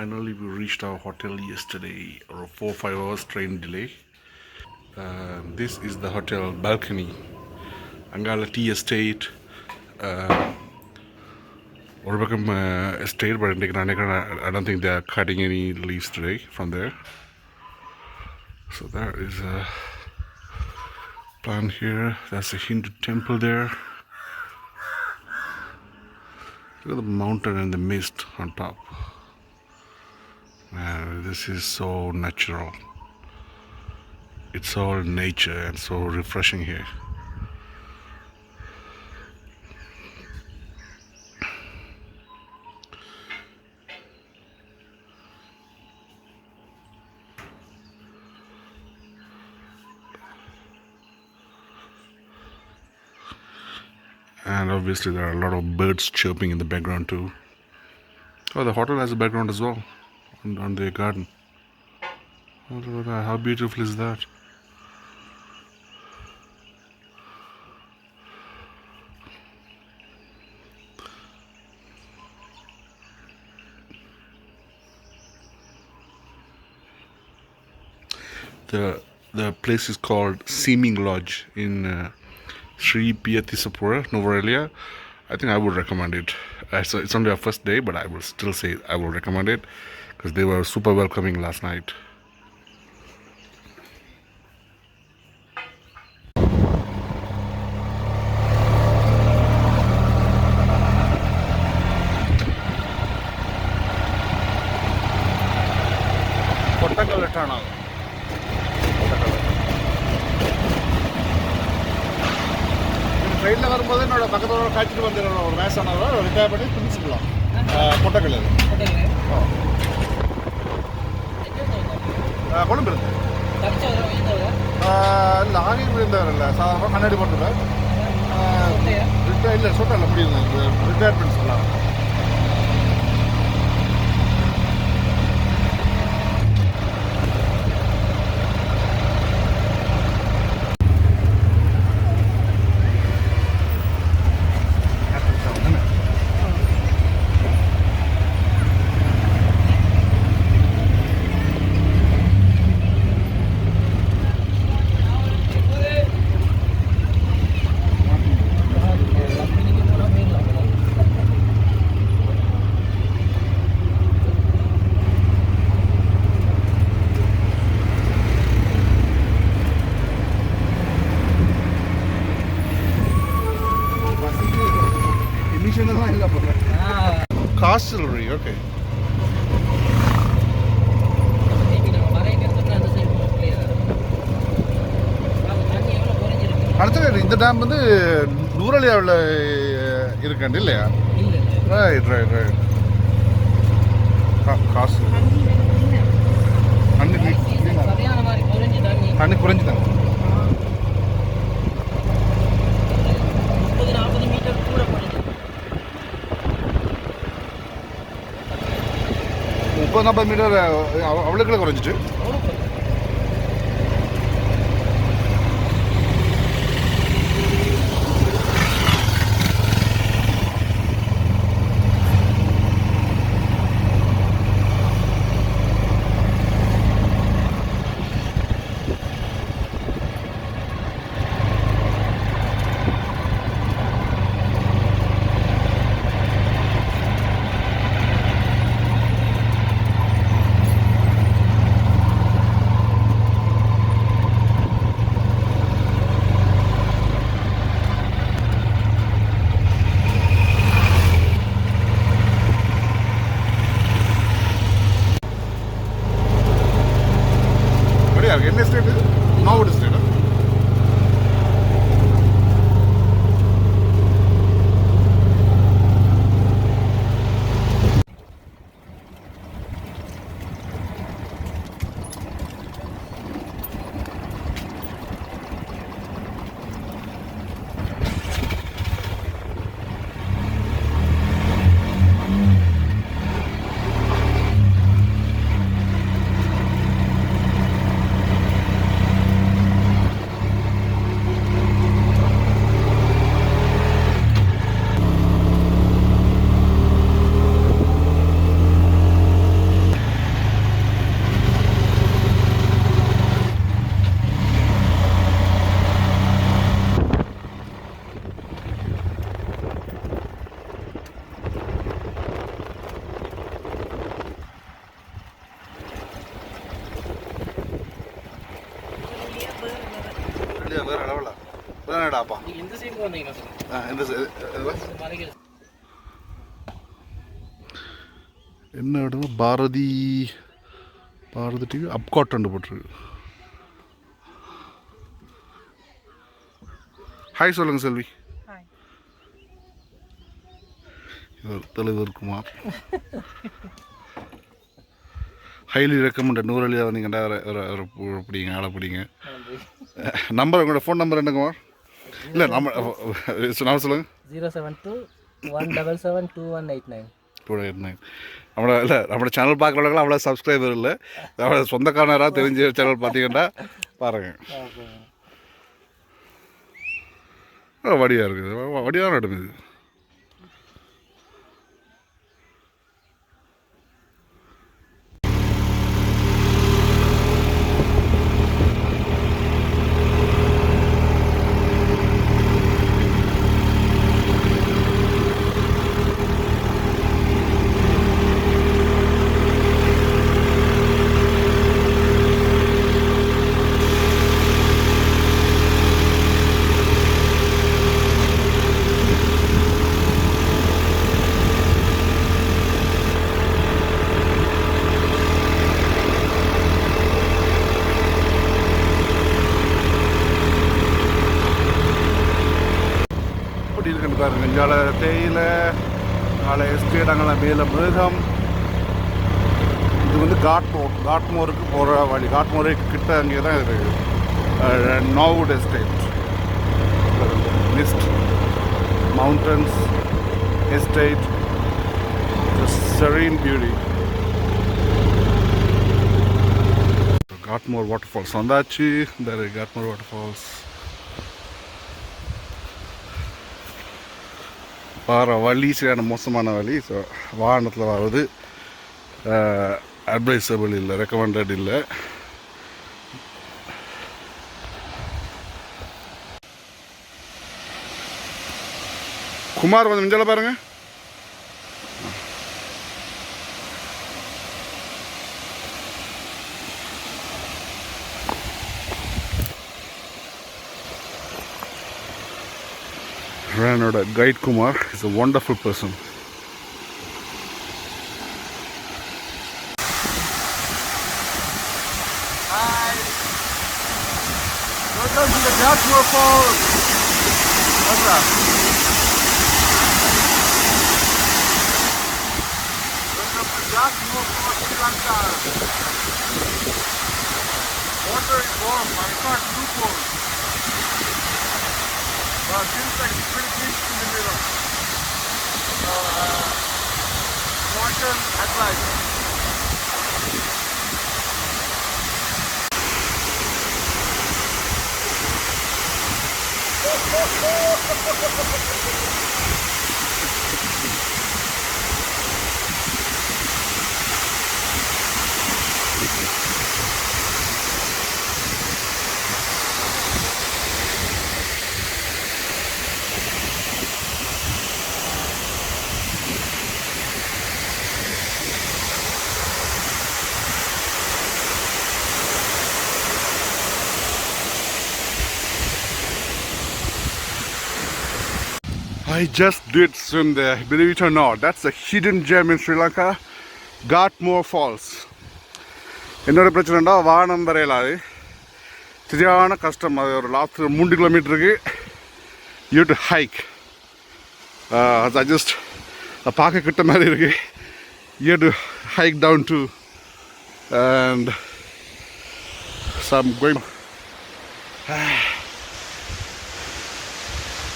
Finally, we reached our hotel yesterday, or a 4-5 hours train delay. This is the hotel balcony. Angala tea estate. Orbacum estate, but I don't think they are cutting any leaves today from there. So there is a plan here. That's a Hindu temple there. Look at the mountain and the mist on top. Man, this is so natural. It's all nature and so refreshing here. And obviously there are a lot of birds chirping in the background too. Oh, the hotel has a background as well on the garden. Oh, look at that. How beautiful is that? The place is called Seeming Lodge in Sri Piyatisapura, Novarelia. I think I would recommend it. So it's only our first day, but I will still say I will recommend it because they were super welcoming last night. ட்ரெயினில் வரும்போது என்னோட பக்கத்தோட காய்ச்சிட்டு வந்துடுற ஒரு வயசானவர் retire பண்ணி பிரின்சிபலாம் கொட்டக்கல் கொழும்பு இருக்கு இல்லை ஆகியும் இருந்தவர் இல்லை சாதாரணமாக கண்ணாடி போட்டுருவேன் இல்லை சொல்கிறேன் முடியுது ரிட்டையர் பிரின்சிபலாம் Castlery, okay. அடுத்தது இந்த டேம் வந்து நூரலியாவில் இருக்காண்டு இல்லையா? Right right right. காசு தண்ணி குறைஞ்சி தாங்க. മുപ്പത് 40 മീറ്റർ അവളുകൾ കുറഞ്ഞിട്ട് என்னடாப்பா இந்த சைடு வந்தீங்கன்னா என்ன இடம் பாரதி டிவி அப்காட் போட்டிருக்கு. ஹாய் சொல்லுங்கள் செல்வி. தலைவர் குமார் ஹைலி ரெக்கமெண்டட். நூறுவழியாக வந்தீங்கடா பிடிங்க ஆளை பிடிங்க. நம்பர் உங்களோட ஃபோன் நம்பர் என்ன குமார்? இல்லை நம்ம சொல்லுங்கள். 072-177-2189. 289. நம்மளோட சேனல் பார்க்குறவங்களுக்குலாம் அவ்வளோ சப்ஸ்கிரைபர் இல்லை. நம்மளோட சொந்தக்காரராக தெரிஞ்ச சேனல் பார்த்தீங்கன்னா பாருங்கள். வடியாக இருக்குது. வடியாக நடக்குது. நெஞ்சால தேயிலை நாளை எஸ்டேட் அங்கெல்லாம் மேலே மிருகம். இது வந்து காட்மோருக்கு போகிற வழி. காட்மோரே கிட்ட அங்கே தான் இருக்குது நாவுட் estate. Mist mountains estate serene beauty. காட்மோர் வாட்டர் ஃபால்ஸ் வந்தாச்சு. இந்த காட்மோர் வாட்டர் ஃபால்ஸ் வர வழி சரியான மோசமான வழி. ஸோ வாகனத்தில் வர்றது அட்வைசபிள் இல்லை, ரெக்கமெண்டட் இல்லை. குமார் வந்து மிஞ்சல பாருங்க. என்னோட guide Kumar is a wonderful person. Hi. Welcome to the Jackmore Falls. What's up? Welcome to Jackmore Falls, Sri Lanka. Water is warm, but it's not too cold. Well, it seems like it's pretty deep in the middle. So, caution advised. I just did swim there, believe it or not. That's a hidden gem in Sri Lanka, Gartmore Falls. என்னோட பிரச்சனைடா வானம் வரையலாது சரியான கஷ்டம். அது ஒரு last 3 கிலோமீட்டருக்கு you do hike. அது just பார்க்க கிட்ட மாதிரி இருக்கு. You do hike down to and some going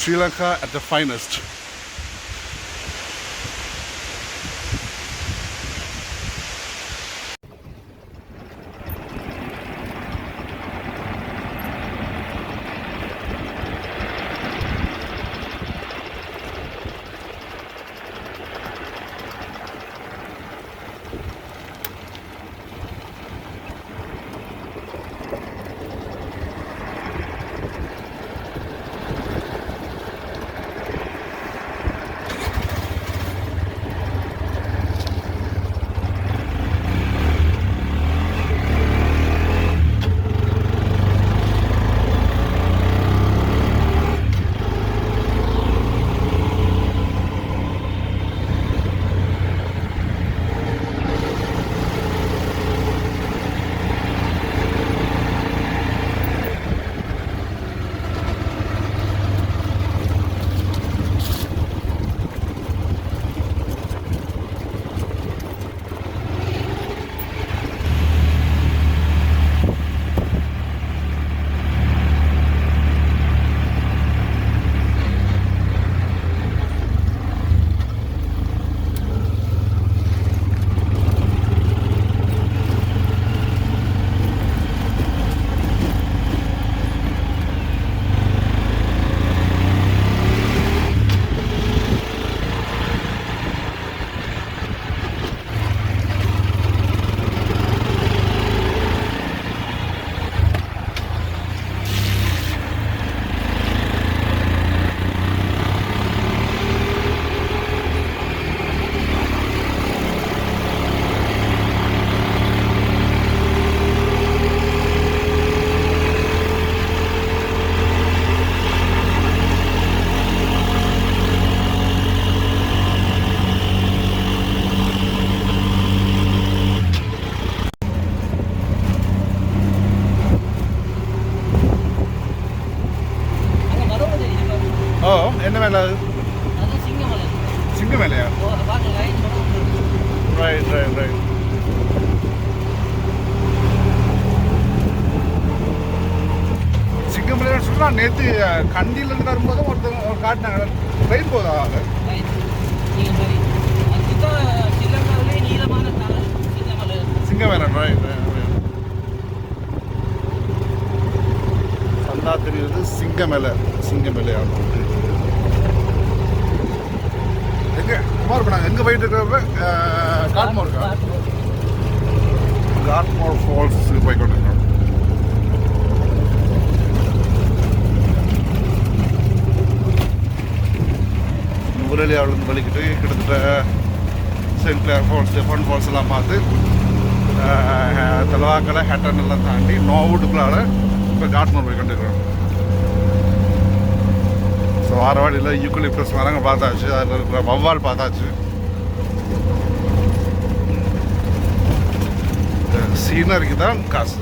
Sri Lanka at the finest. மேலே அது சிங்கமலை. சிங்க மேலையா? பார்க்க லைன் ரைட் ரைட் ரைட். சிங்கமலைன்னு சொன்னால் நேற்று கண்டியிலேருந்து வரும்போது ஒருத்தர் காட்டினாங்க ட்ரெயின் போதா அது லைன் நீங்கள் மாதிரி அதுதான் ஸ்ரீலங்காவிலே நீளமான தலை சிங்கமலை. சிங்கமேலை. ரைட் சந்தா தெரியுது சிங்கமேலை. சிங்கமேலையாகும் எங்கே குமார் இப்போ நாங்கள் எங்கே போயிட்டு இருக்கிறப்ப காட்மோருக்கா? காட்மோர் ஃபால்ஸுக்கு போய் கொண்டிருக்கோம். நுவரெலியாவிலேருந்து வலிக்கிட்டு கிட்டத்தட்ட செயின்ட் கிளேர் ஃபால்ஸ், டெஃபன் ஃபால்ஸ் எல்லாம் பார்த்து தலவாக்கலை ஹேட்டன் எல்லாம் தாண்டி நோவுட்டுக்குள்ளால இப்போ காட்மோர் போய் கொண்டிருக்கிறோம். ஸோ ஆரவாடியில் யூக்கலிப்டஸ் மரங்கள் பார்த்தாச்சு, அதில் இருக்கிற வவ்வால் பார்த்தாச்சு. சீனரிக்கு தான் காசு.